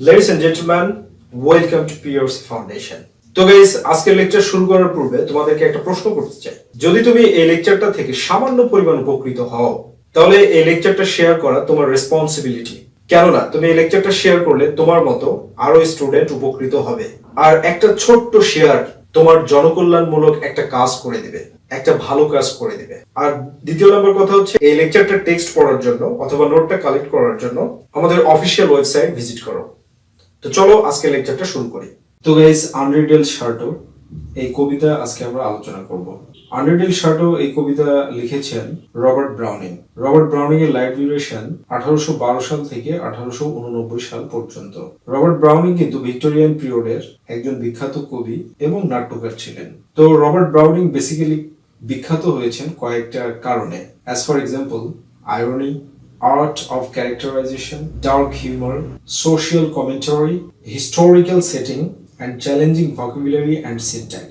Ladies and gentlemen, welcome to PRC Foundation. তো guys, আজকের lecture শুরু করার পূর্বে তোমাদেরকে একটা প্রশ্ন করতে চাই। যদি তুমি এই লেকচারটা থেকে সামান্য পরিমাণ উপকৃত হও, তাহলে এই লেকচারটা শেয়ার করা তোমার রেসপন্সিবিলিটি। কেননা তুমি এই লেকচারটা শেয়ার করলে তোমার মতো আরো স্টুডেন্ট উপকৃত হবে। আর একটা ছোট্ট শেয়ার তোমার জনকল্যাণমূলক একটা কাজ করে দিবে, একটা ভালো কাজ করে দিবে। আর দ্বিতীয় নম্বর কথা হচ্ছে, এই লেকচারটা টেক্সট পড়ার জন্য অথবা নোটটা কালেক্ট করার জন্য আমাদের অফিসিয়াল ওয়েবসাইট ভিজিট করো। তো চলো আজকে লেকচারটা শুরু করি। তো গাইস, আন্দ্রে সার্টো এই কবিতা আজকে আমরা আলোচনা করব। আন্দ্রে সার্টো এই কবিতা লিখেছেন রবার্ট ব্রাউনিং। রবার্ট ব্রাউনিং এর লাইফ ডিউরেশন 1812 সাল থেকে 1889 সাল পর্যন্ত। রবার্ট ব্রাউনিং কিন্তু ভিক্টোরিয়ান পিরিয়ডের একজন বিখ্যাত কবি এবং নাট্যকার ছিলেন। তো রবার্ট ব্রাউনিং বেসিক্যালি বিখ্যাত হয়েছেন কয়েকটা কারণে। As for example, irony, art of characterization, dark humor, social commentary, historical setting, and challenging vocabulary and syntax.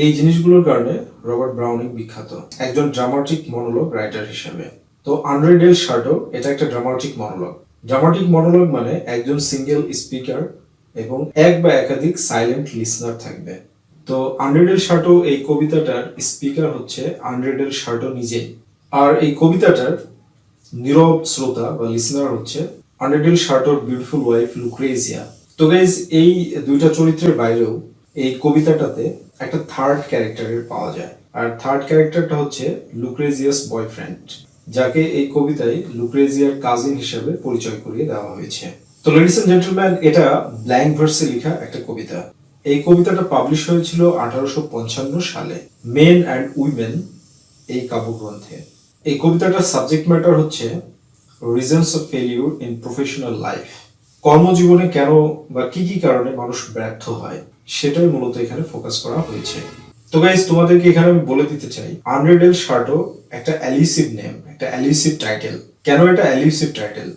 এই জিনিসগুলোর কারণে রবার্ট ব্রাউনিং বিখ্যাত একজন ড্রামাটিক মনোলগ রাইটার হিসেবে। তো আন্দ্রে সার্টো এটা একটা ড্রামাটিক মনোলগ। ড্রামাটিক মনোলগ মানে একজন সিঙ্গেল স্পিকার এবং এক বা একাধিক সাইলেন্ট লিসনার থাকবে। তো আন্দ্রে সার্টো এই কবিতাটার স্পিকার হচ্ছে আন্দ্রে সার্টো নিজেই। আর এই কবিতাটার নীরব শ্রোতা বা লিসনার হচ্ছে আন্দ্রে সার্টোর বিউটিফুল ওয়াইফ লুক্রেজিয়া। তো গাইজ, এই দুইটা চরিত্রের বাইরেও এই কবিতাটাতে একটা থার্ড ক্যারেক্টারের পাওয়া যায়। আর থার্ড ক্যারেক্টারটা হচ্ছে লুক্রেজিয়াস বয়ফ্রেন্ড, যাকে এই কবিতায় লুক্রেজিয়ার কাজিন হিসেবে পরিচয় করিয়ে দেওয়া হয়েছে। তো লেডিস এন্ড জেন্টলম্যান, এটা ব্ল্যাঙ্ক ভার্সে লেখা একটা কবিতা। এই কবিতাটা পাবলিশ হয়েছিল 1855 সালে মেন অ্যান্ড উইমেন এই কাব্যগ্রন্থে। এই কবিতাটার সাবজেক্ট ম্যাটার হচ্ছে reasons of failure in professional life. কর্মজীবনে কেন বা কি কি কারণে মানুষ ব্যর্থ হয় সেটাই মূলত এখানে ফোকাস করা হয়েছে। তো গাইস, তোমাদেরকে এখানে আমি বলে দিতে চাই, আন্দ্রে সার্টো একটা এলিউসিভ নেম, একটা এলিউসিভ টাইটেল। কেন এটা এলিউসিভ টাইটেল?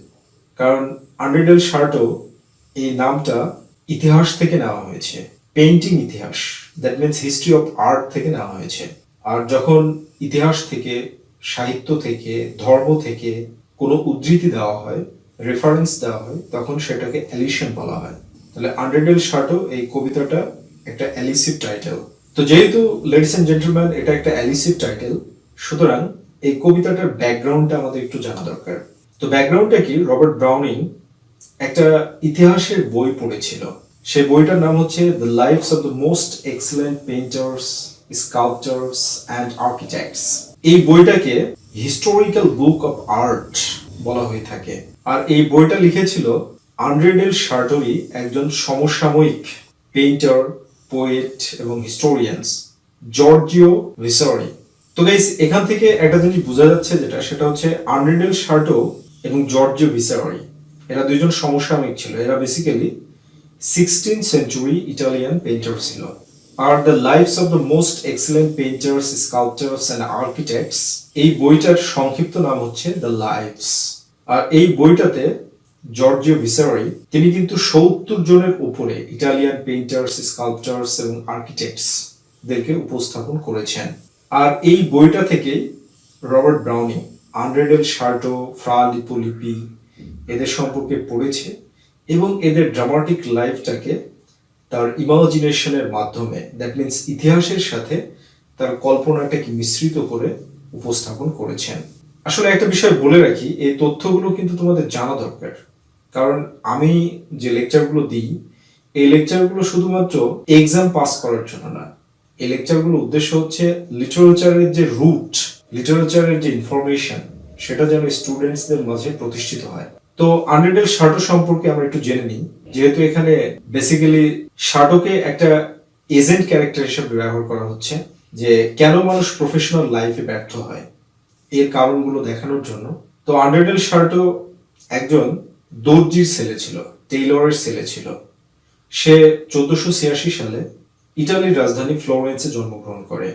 কারণ আন্দ্রে সার্টো এই নামটা ইতিহাস থেকে নেওয়া হয়েছে, পেইন্টিং ইতিহাস, that means history of art থেকে নেওয়া হয়েছে। আর যখন ইতিহাস থেকে, সাহিত্য থেকে, ধর্ম থেকে কোনো উদ্ধৃতি দেওয়া হয়, রেফারেন্স দেওয়া হয়, তখন সেটাকে এলিউশন বলা হয়। তাহলে আন্দ্রে সার্টো এই কবিতাটা একটা এলিউসিভ টাইটেল। তো যেহেতু লেডিস এন্ড জেন্টলম্যান এটা একটা এলিউসিভ টাইটেল, সুতরাং এই কবিতাটার ব্যাকগ্রাউন্ডটা আমাদের একটু জানা দরকার। তো ব্যাকগ্রাউন্ডটা কি? রবার্ট ব্রাউনিং একটা ইতিহাসের বই পড়েছিল। সেই বইটার নাম হচ্ছে the lives of the most excellent painters, sculptors and architects. এই বইটাকে হিস্টোরিক্যাল বুক অফ আর্ট বলা হয়ে থাকে। আর এই বইটা লিখেছিল আন্দ্রে সার্টোরই একজন সমসাময়িক পেইন্টার, পোয়েট এবং হিস্টোরিয়ানস, জর্জিও ভিসারি। তো গাইস, এখান থেকে একটা জিনিস বোঝা যাচ্ছে, সেটা হচ্ছে আন্দ্রে সার্টো এবং জর্জিও ভিসারি এরা দুইজন সমসাময়িক ছিল। এরা basically 16th century Italian painter ছিল। আর the lives of the most excellent painters, sculptors and architects এই বইটার সংক্ষিপ্ত নাম হচ্ছে দ্য লাইফস। আর এই বইটাতে জর্জিও ভিসারি তিনি কিন্তু 70 জনের উপরে ইটালিয়ান পেইন্টার্স, স্কাল্পচার্স এবং আর্কিটেক্টস দেরকে উপস্থাপন করেছেন। আর এই বইটা থেকেই রবার্ট ব্রাউনিং আন্দ্রে সার্টো, ফ্রা লিপি এদের সম্পর্কে পড়েছে এবং এদের ড্রামাটিক লাইফটাকে তার ইমাজিনেশনের মাধ্যমে, দ্যাট মিনস ইতিহাসের সাথে তার কল্পনাটাকে মিশ্রিত করে উপস্থাপন করেছেন। আসলে একটা বিষয় বলে রাখি, এই তথ্যগুলো কিন্তু তোমাদের জানা দরকার। কারণ আমি যে লেকচারগুলো দিই, এই লেকচারগুলো শুধুমাত্র এক্সাম পাস করার জন্য না। এই লেকচারগুলোর উদ্দেশ্য হচ্ছে লিটারেচারের যে রুট, লিটারেচারের যে ইনফরমেশন, সেটা যেন স্টুডেন্টসদের মাঝে প্রতিষ্ঠিত হয়। তো আন্দ্রে সার্টো সম্পর্কে আমরা একটু জেনে নিই। যেহেতু এখানে বেসিক্যালি সার্টোকে একটা এজেন্ট ক্যারেক্টার হিসেবে ব্যবহার করা হচ্ছে, যে কেন মানুষ প্রফেশনাল লাইফে ব্যর্থ হয় এর কারণগুলো দেখানোর জন্য। তো আন্দ্রে সার্টো একজন দর্জির ছেলে ছিল, টেইলরের ছেলে ছিল। সে 1486 সালে ইটালির রাজধানী ফ্লোরেন্সে জন্মগ্রহণ করে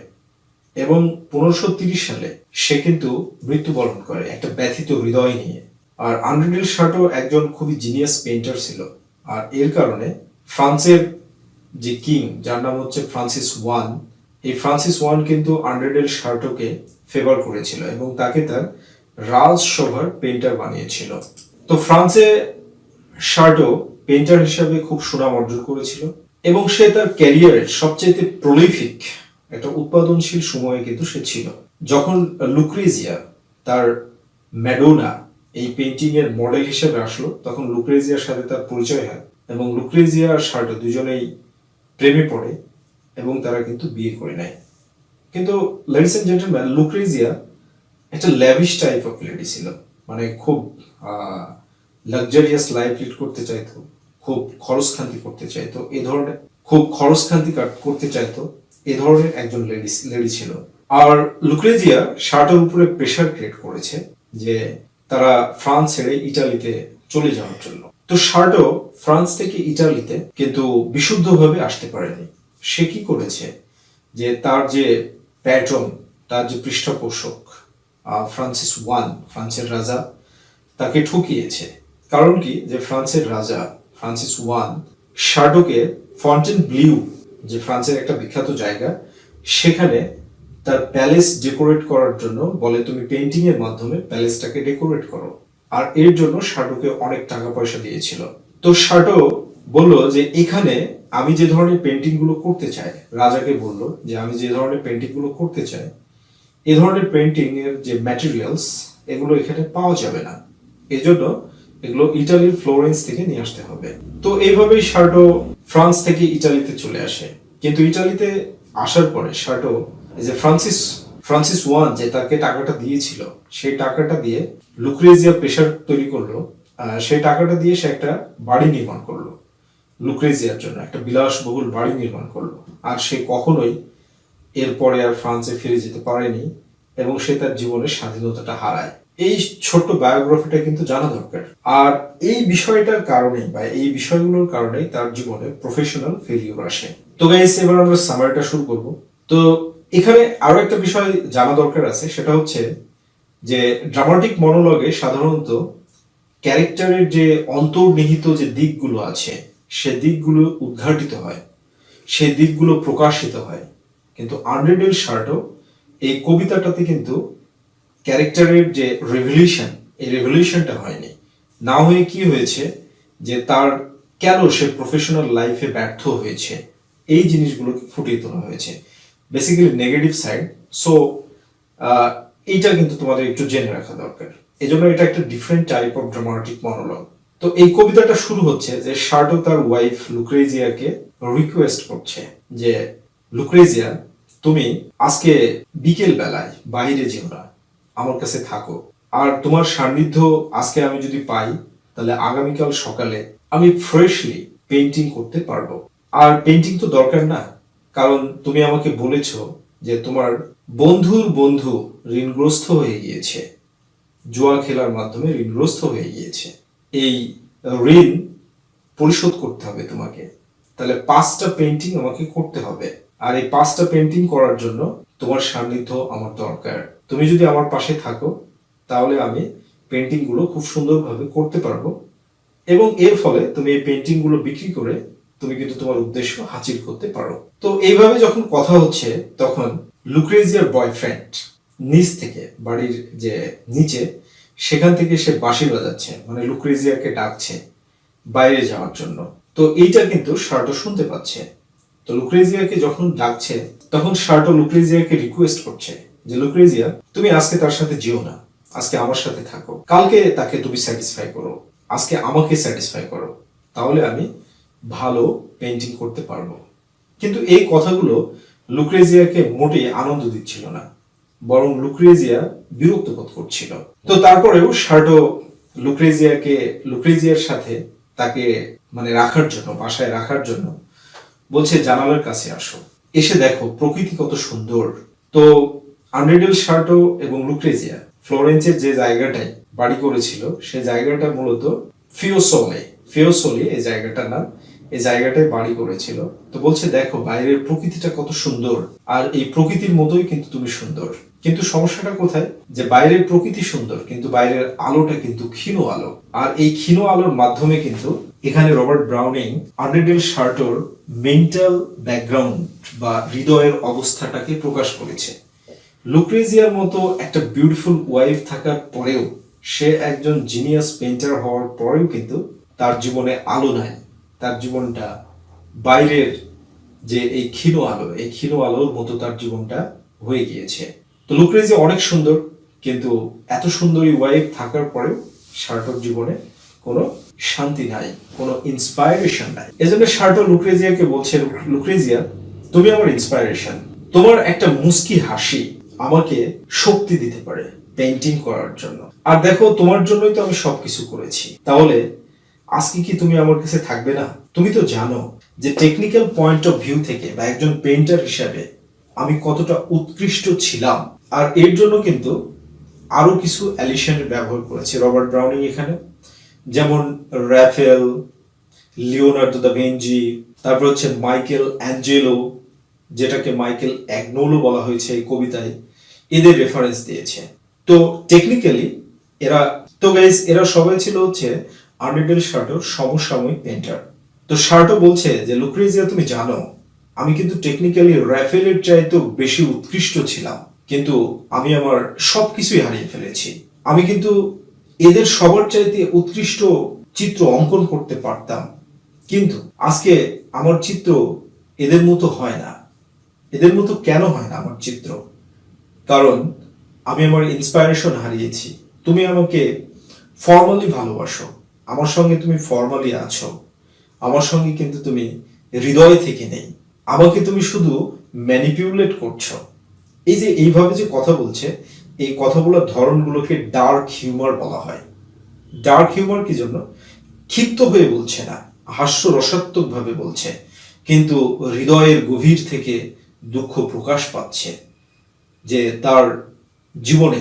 এবং 1530 সালে সে কিন্তু মৃত্যুবরণ করে একটা ব্যথিত হৃদয় নিয়ে। আর আন্দ্রে সার্টো একজন খুবই জিনিয়াস পেইন্টার ছিল। আর এর কারণে ফ্রান্সের যে কিং, যার নাম হচ্ছে ফ্রান্সিস ওয়ান, এই ফ্রান্সিস ওয়ান কিন্তু আন্দ্রে সার্টোকে ফেভার করেছিল এবং তাকে তার রাজসভার পেইন্টার বানিয়েছিল। তো ফ্রান্সে সার্টো পেইন্টার হিসাবে খুব সুনাম অর্জন করেছিল এবং সে তার ক্যারিয়ারের সবচেয়ে প্রলিফিক একটা উৎপাদনশীল সময়ে কিন্তু সে ছিল। যখন লুক্রেজিয়া তার ম্যাডোনা এই পেইন্টিং এর মডেল হিসেবে আসলো, তখন লুক্রেজিয়ার সাথে তার পরিচয় হয় এবং লুক্রেজিয়া আর সার্টো দুজনেই প্রেমে পড়ে এবং তারা কিন্তু বিয়ে করে নেয়। কিন্তু লেডিস এন্ড জেন্টলম্যান, লুক্রেজিয়া একটা ল্যাভিশ টাইপ অফ লেডি ছিল, মানে খুব লাক্সারিয়াস লাইফ লিড করতে চাইতো, খুব খরচখান্তি করতে চাইতো, এ ধরনের করতে চাইতো, এ ধরনের একজন লেডি ছিল। আর লুক্রেজিয়া শার্টের উপরে প্রেশার ক্রিয়েট করেছে যে তারা ফ্রান্স ছেড়ে ইটালিতে চলে যাওয়ার জন্য। তো শার্টো ফ্রান্স থেকে ইটালিতে কিন্তু বিশুদ্ধভাবে আসতে পারেনি। সে কি করেছে যে তার যে প্যাট্রন, তার যে পৃষ্ঠপোষক ফ্রান্সিস ওয়ান, ফ্রান্সের রাজা, তাকে ঠকিয়েছে। কারণ কি, যে ফ্রান্সের রাজা ফ্রান্সিস ওয়ান শার্টোকে ফন্টেন ব্লিউ, যে ফ্রান্সের একটা বিখ্যাত জায়গা, সেখানে তার প্যালেস ডেকোরেট করার জন্য বলে, তুমি পেইন্টিং এর মাধ্যমে প্যালেসটাকে ডেকোরেট করো। আর এর জন্য শার্টোকে অনেক টাকা পয়সা দিয়েছিল। তো শার্টো বলল যে এখানে আমি যে ধরনের পেইন্টিং গুলো করতে চাই, রাজাকে বলল যে আমি যে ধরনের পেইন্টিং গুলো করতে চাই, এই ধরনের পেইন্টিং এর যে ম্যাটেরিয়ালস, এগুলো এখানে পাওয়া যাবে না, এজন্য এগুলো ইটালির ফ্লোরেন্স থেকে নিয়ে আসতে হবে। তো এইভাবেই শার্টো ফ্রান্স থেকে ইটালিতে চলে আসে। কিন্তু ইটালিতে আসার পরে শার্টো যে ফ্রান্সিস ওয়ান যে তাকে টাকাটা দিয়েছিল, সেই টাকাটা দিয়ে লুক্রেজিয়া প্রেশার তৈরি করলো, সেই টাকাটা দিয়ে সে একটা বাড়ি নির্মাণ করলো লুক্রেজিয়ার জন্য, একটা বিলাসবহুল বাড়ি নির্মাণ করলো। আর সে কখনোই এরপরে আর ফ্রান্সে ফিরে যেতে পারেনি এবং সে তার জীবনের স্বাধীনতাটা হারায়। এই ছোট্ট বায়োগ্রাফিটা কিন্তু জানা দরকার। আর এই বিষয়টার কারণেই বা এই বিষয়গুলোর কারণেই তার জীবনে প্রফেশনাল ফেলিউর আসে। তো গাইস, এবার আমরা সামারিটা শুরু করব। তো এখানে আরো একটা বিষয় জানা দরকার আছে, সেটা হচ্ছে যে ড্রামাটিক মনোলগে সাধারণত ক্যারেক্টারের যে অন্তর্নিহিত যে দিকগুলো আছে, সে দিকগুলো উদ্ঘাটিত হয়, সে দিকগুলো প্রকাশিত হয়। কিন্তু আন্ড্রে শার্টো এই কবিতাটাতে কিন্তু ক্যারেক্টারের যে রেভলিউশন, এই রেভলিউশনটা হয়নি। না হয়ে কি হয়েছে যে তার কেন সে প্রফেশনাল লাইফে ব্যর্থ হয়েছে, এই জিনিসগুলোকে ফুটিয়ে তোলা হয়েছে, বেসিক্যালি নেগেটিভ সাইড। সো এইটা কিন্তু তোমাদের একটু জেনে রাখা দরকার। এজন্য এটা একটা different type of dramatic monologue. তো এই কবিতাটা শুরু হচ্ছে যে শার্টো তার ওয়াইফ লুক্রেজিয়াকে রিকোয়েস্ট করছে যে লুক্রেজিয়া, তুমি আজকে বিকেল বেলায় বাইরে যেও না, আমার কাছে থাকো। আর তোমার সান্নিধ্য আজকে আমি যদি পাই, তাহলে আগামীকাল সকালে আমি ফ্রেশলি পেইন্টিং করতে পারবো। আর পেইন্টিং তো দরকার না, কারণ তুমি আমাকে বলেছো যে তোমার বন্ধুর বন্ধু ঋণগ্রস্ত হয়ে গিয়েছে, জুয়া খেলার মাধ্যমে ঋণগ্রস্ত হয়ে গিয়েছে। এই ঋণ পরিশোধ করতে হবে তোমাকে, তাহলে 5টা পেইন্টিং আমাকে করতে হবে। আর এই 5টা পেইন্টিং করার জন্য তোমার সান্নিধ্য আমার দরকার। তুমি যদি আমার পাশে থাকো, তাহলে আমি পেইন্টিং গুলো খুব সুন্দরভাবে করতে পারবো এবং এর ফলে তুমি এই পেইন্টিং গুলো বিক্রি করে তুমি কিন্তু তোমার উদ্দেশ্য হাসিল করতে পারো। তো এইভাবে যখন কথা হচ্ছে, তখন লুক্রেজিয়ার বয়ফ্রেন্ড নিচ থেকে, বাড়ির যে নিচে, সেখান থেকে সে বাঁশি বাজাচ্ছে, মানে লুক্রেজিয়াকে ডাকছে বাইরে যাওয়ার জন্য। তো এইটা কিন্তু শার্টো শুনতে পাচ্ছে। তো লুক্রেজিয়াকে যখন ডাকছে, তখন শার্টো লুক্রেজিয়াকে রিকোয়েস্ট করছে যে লুক্রেজিয়া, তুমি আজকে তার সাথে যেও না, আজকে আমার সাথে থাকো, কালকে তাকে তুমি স্যাটিসফাই করো, আজকে আমাকে স্যাটিসফাই করো, তাহলে আমি ভালো পেইন্টিং করতে পারবো। কিন্তু এই কথাগুলো লুক্রেজিয়াকে মোটেই আনন্দ দিচ্ছিল না, বরং লুক্রেজিয়া বিরক্ত বোধ করছিল। তো তারপরেও শার্টো লুক্রেজিয়ার সাথে তাকে মানে রাখার জন্য, বাসায় রাখার জন্য বলছে জানালার কাছে আসো, এসে দেখো প্রকৃতি কত সুন্দর। তো আন্ড্রে শার্টো এবং লুক্রেজিয়া ফ্লোরেন্সের যে জায়গাটায় বাড়ি করেছিল, সেই জায়গাটা মূলত ফিওসোলি এই জায়গাটার নাম, এই জায়গাটায় বাড়ি করেছিল। তো বলছে দেখো বাইরের প্রকৃতিটা কত সুন্দর, আর এই প্রকৃতির মতোই কিন্তু তুমি সুন্দর। কিন্তু সমস্যাটা কোথায়, যে বাইরের প্রকৃতি সুন্দর কিন্তু বাইরের আলোটা কিন্তু ক্ষীণ আলো। আর এই ক্ষীণ আলোর মাধ্যমে কিন্তু এখানে রবার্ট ব্রাউনিং আন্ড্রে শার্টোর মেন্টাল ব্যাকগ্রাউন্ড বা হৃদয়ের অবস্থাটাকে প্রকাশ করেছে। লুক্রেজিয়ার মতো একটা বিউটিফুল ওয়াইফ থাকার পরেও, সে একজন জিনিয়াস পেইন্টার হওয়ার পরেও কিন্তু তার জীবনে আলো নাই, তার জীবনটা বাইরের যে এই ক্ষীণ আলো, এই ক্ষীণ আলোর মতো তার জীবনটা হয়ে গিয়েছে। তো লুক্রেজিয়া অনেক সুন্দর, কিন্তু এত সুন্দরী ওয়াইফ থাকার পরেও শার্টোর জীবনে কোনো শান্তি নাই, কোনো ইন্সপায়ারেশন নাই। এজন্য শার্টো লুক্রেজিয়াকে বলছে, লুক্রেজিয়া তুমি আমার ইন্সপায়ারেশন, তোমার একটা মুস্কি হাসি আমাকে শক্তি দিতে পারে পেইন্টিং করার জন্য। আর দেখো, তোমার জন্যই তো আমি সবকিছু করেছি, তাহলে আজকে কি তুমি আমার কাছে থাকবে না? তুমি তো জানো যে টেকনিক্যাল পয়েন্ট অফ ভিউ থেকে বা একজন পেইন্টার হিসাবে আমি কতটা উৎকৃষ্ট ছিলাম। আর এর জন্য কিন্তু আরো কিছু অ্যালিশনের ব্যবহার করেছে রবার্ট ব্রাউনিং এখানে, যেমন রাফেল, লিওনার্দো দা ভিঞ্চি, তারপর হচ্ছে মাইকেল অ্যাঞ্জেলো, যেটাকে মাইকেল অ্যাগনোলো বলা হয়েছে এই কবিতায়, এদের রেফারেন্স দিয়েছে। তো টেকনিক্যালি এরা সবাই ছিল হচ্ছে আন্ডারডেল শার্টোর সমসাময়িক পেইন্টার। তো শার্টো বলছে যে লুক্রেজিয়া তুমি জানো আমি কিন্তু টেকনিক্যালি রাফেলের চাইতেও বেশি উৎকৃষ্ট ছিলাম, কিন্তু আমি আমার সবকিছুই হারিয়ে ফেলেছি। আমি কিন্তু এদের সবার চাইতে উৎকৃষ্ট চিত্র অঙ্কন করতে পারতাম, কিন্তু আজকে আমার চিত্র এদের মতো হয় না। এদের মতো কেন হয় না আমার চিত্র? কারণ আমি আমার ইন্সপায়ারেশন হারিয়েছি। তুমি আমাকে ফর্মালি ভালোবাসো, আমার সঙ্গে তুমি ফর্মালি আছো, আমার সঙ্গে কিন্তু তুমি হৃদয় থেকে নেই। আমাকে তুমি শুধু ম্যানিপুলেট করছো। এই যে এইভাবে যে কথা বলছে, এই কথা বলার ধরনগুলোকে ডার্ক হিউমার বলা হয়। ডার্ক হিউমার কি জন্য? ক্ষিপ্ত হয়ে বলছে না, হাস্য রসাত্মক ভাবে বলছে, কিন্তু হৃদয়ের গভীর থেকে দুঃখ প্রকাশ পাচ্ছে যে তার জীবনে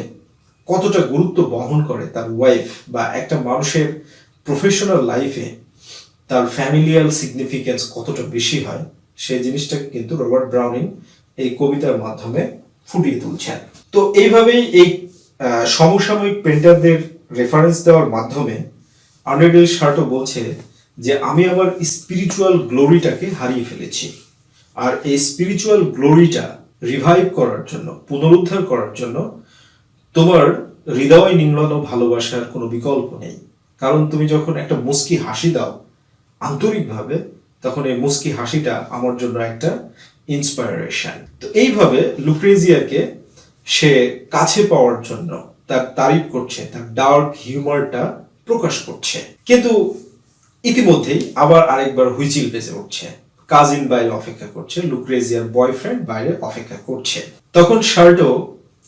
কতটা গুরুত্ব বহন করে তার ওয়াইফ, বা একটা মানুষের প্রফেশনাল লাইফে তার ফ্যামিলিয়াল সিগনিফিকেন্স কতটা বেশি হয়, সেই জিনিসটাকে কিন্তু রবার্ট ব্রাউনিং এই কবিতার মাধ্যমে ফুটিয়ে তুলছেন। তো এইভাবেই এই সমসাময়িক পেইন্টারদের রেফারেন্স দেওয়ার মাধ্যমে আন্ডারডেল শার্টো বলছে যে আমি আমার স্পিরিচুয়াল গ্লোরিটাকে হারিয়ে ফেলেছি, আর এই স্পিরিচুয়াল গ্লোরিটা রিভাইভ করার জন্য, পুনরুদ্ধার করার জন্য তোমার হৃদয় নিংড়ানো ভালোবাসার কোনো বিকল্প নেই। কারণ তুমি যখন একটা মুস্কি হাসি দাও আন্তরিকভাবে, তখন এই মুস্কি হাসিটা আমার জন্য একটা ইন্সপায়ারেশন। তো এইভাবে লুক্রেজিয়াকে সে কাছে পাওয়ার জন্য তার তারিফ করছে, তার ডার্ক হিউমারটা প্রকাশ করছে। কিন্তু ইতিমধ্যেই আবার আরেকবার হুইচিল বেজে উঠছে। কাজিন বাইরে অপেক্ষা করছে, লুক্রেজিয়ার বয়ফ্রেন্ড বাইরে অপেক্ষা করছে। তখন শার্টো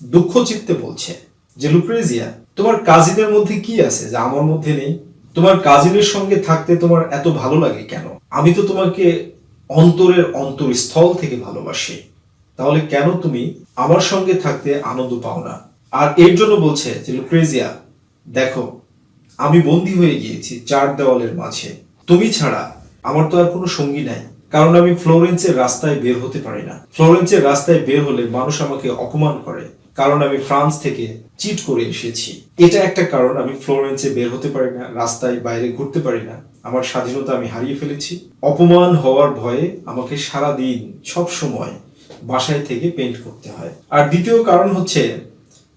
দুঃখ চিত্তে বলছে যে লুক্রেজিয়া, তোমার কাজিনের মধ্যে কি আছে যা আমার মধ্যে নেই? তোমার কাজিনের সঙ্গে থাকতে তোমার এত ভালো লাগে কেন? আমি তো তোমাকে অন্তরের অন্তরস্থল থেকে ভালোবাসি, তাহলে কেন তুমি আমার সঙ্গে থাকতে আনন্দ পাও না? আর এর জন্য বলছে যে লুক্রেজিয়া দেখো, আমি বন্দী হয়ে গিয়েছি চার দেওয়ালের মাঝে, তুমি ছাড়া আমার তো আর কোনো সঙ্গী নাই। কারণ আমি ফ্লোরেন্সের রাস্তায় বের হতে পারি না। ফ্লোরেন্সের রাস্তায় বের হলে মানুষ আমাকে অপমান করে, কারণ আমি ফ্রান্স থেকে চিট করে এসেছি। এটা একটা কারণ আমি ফ্লোরেন্সে বের হতে পারি না, রাস্তায় বাইরে ঘুরতে পারি না। আমার স্বাধীনতা আমি হারিয়ে ফেলেছি। অপমান হওয়ার ভয়ে আমাকে সারা দিন সব সময় বাসায় থেকে পেইন্ট করতে হয়। আর দ্বিতীয় কারণ হচ্ছে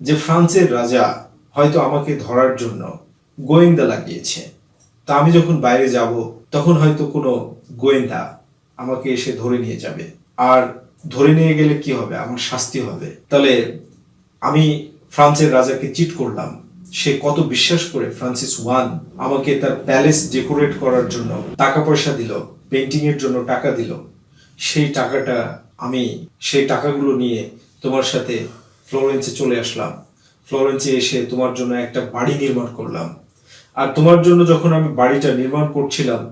যে ফ্রান্সের রাজা হয়তো আমাকে ধরার জন্য গোয়েন্দা লাগিয়েছে। তা আমি যখন বাইরে যাব তখন হয়তো কোনো গোয়েন্দা আমাকে এসে ধরে নিয়ে যাবে, আর ধরে নিয়ে গেলে কি হবে? আমার শাস্তি হবে। তাহলে আমি ফ্রান্সের রাজাকে চিট করলাম, সে কত বিশ্বাস করে ফ্রান্সিস ওয়ান আমাকে তার প্যালেস ডেকোরেট করার জন্য টাকা পয়সা দিল, পেইন্টিং এর জন্য টাকা দিল। সেই টাকাটা আমি সেই টাকাগুলো নিয়ে তোমার সাথে ফ্লোরেন্সে চলে আসলাম। ফ্লোরেন্সে এসে তোমার জন্য একটা বাড়ি নির্মাণ করলাম। আর তোমার জন্য যখন আমি বাড়িটা নির্মাণ করছিলাম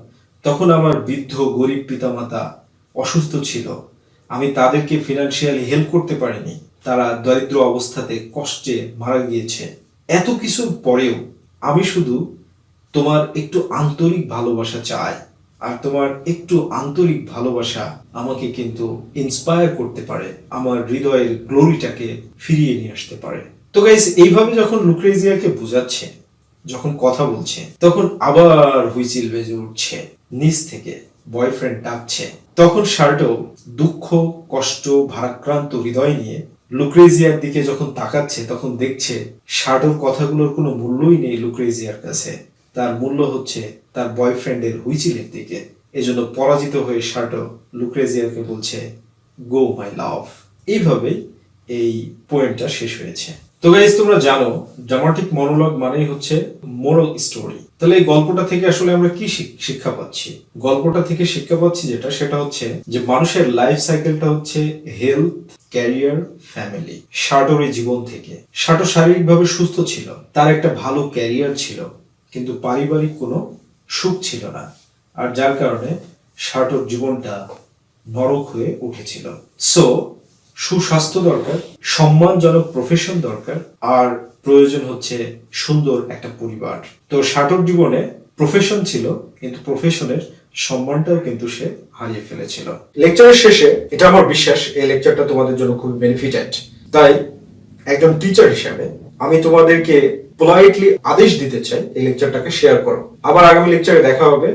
তখন আমার বৃদ্ধ গরিব পিতামাতা অসুস্থ ছিল, আমি তাদেরকে ফিনান্সিয়ালি হেল্প করতে পারিনি, তারা দরিদ্র অবস্থাতে কষ্টে মারা গিয়েছে। এত কিছুর পরেও আমি শুধু তোমার একটু আন্তরিক ভালোবাসা চাই, আর তোমার একটু আন্তরিক ভালোবাসা আমাকে কিন্তু ইন্সপায়ার করতে পারে, আমার হৃদয়ের গ্লোরিটাকে ফিরিয়ে নিয়ে আসতে পারে। তো গাইস, এইভাবে যখন লুক্রেজিয়াকে বোঝাচ্ছে, যখন কথা বলছে, তখন আবার হুইচিল বেজে উঠছে নিচ থেকে, বয়ফ্রেন্ড ডাকছে। তখন শার্টো দুঃখ, কষ্ট, ভারাক্রান্ত হৃদয় নিয়ে লুক্রেজিয়ার দিকে যখন তাকাচ্ছে, তখন দেখছে শার্টোর কথাগুলোর কোনো মূল্যই নেই লুক্রেজিয়ার কাছে। তার মূল্য হচ্ছে তার বয়ফ্রেন্ডের হুইচিলের দিকে। এজন্য পরাজিত হয়ে শার্টো লুক্রেজিয়াকে বলছে গো মাই লাভ। এইভাবেই এই পোয়েমটা শেষ হয়েছে। তো গাইস, তোমরা জানো ড্রামাটিক মনোলগ মানেই হচ্ছে মোরাল স্টোরি। তাহলে এই গল্পটা থেকে আসলে আমরা কি শিক্ষা পাচ্ছি? গল্পটা থেকে শিক্ষা পাচ্ছি সেটা হচ্ছে যে মানুষের লাইফ সাইকেলটা হচ্ছে হেলথ, ক্যারিয়ার, ফ্যামিলি। শার্টোর এই জীবন থেকে শার্টো শারীরিকভাবে সুস্থ ছিল, তার একটা ভালো ক্যারিয়ার ছিল, কিন্তু পারিবারিক কোনো সুখ ছিল না, আর যার কারণে শার্টোর জীবনটা নরক হয়ে উঠেছিল। সো সুস্বাস্থ্য দরকার, সম্মানজনক প্রফেশন দরকার, আর প্রয়োজন হচ্ছে সুন্দর একটা পরিবার। তো শার্টোর জীবনে প্রফেশন ছিল, কিন্তু প্রফেশনের সম্মানটাও কিন্তু সে হারিয়ে ফেলেছিল। লেকচারের শেষে এটা আমার বিশ্বাস এই লেকচারটা তোমাদের জন্য খুব বেনিফিটেড। তাই একজন টিচার হিসেবে আমি তোমাদেরকে পোলাইটলি আদেশ দিতে চাই এই লেকচারটাকে শেয়ার করো। আবার আগামী লেকচারে দেখা হবে।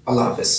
আল্লাহ হাফেজ।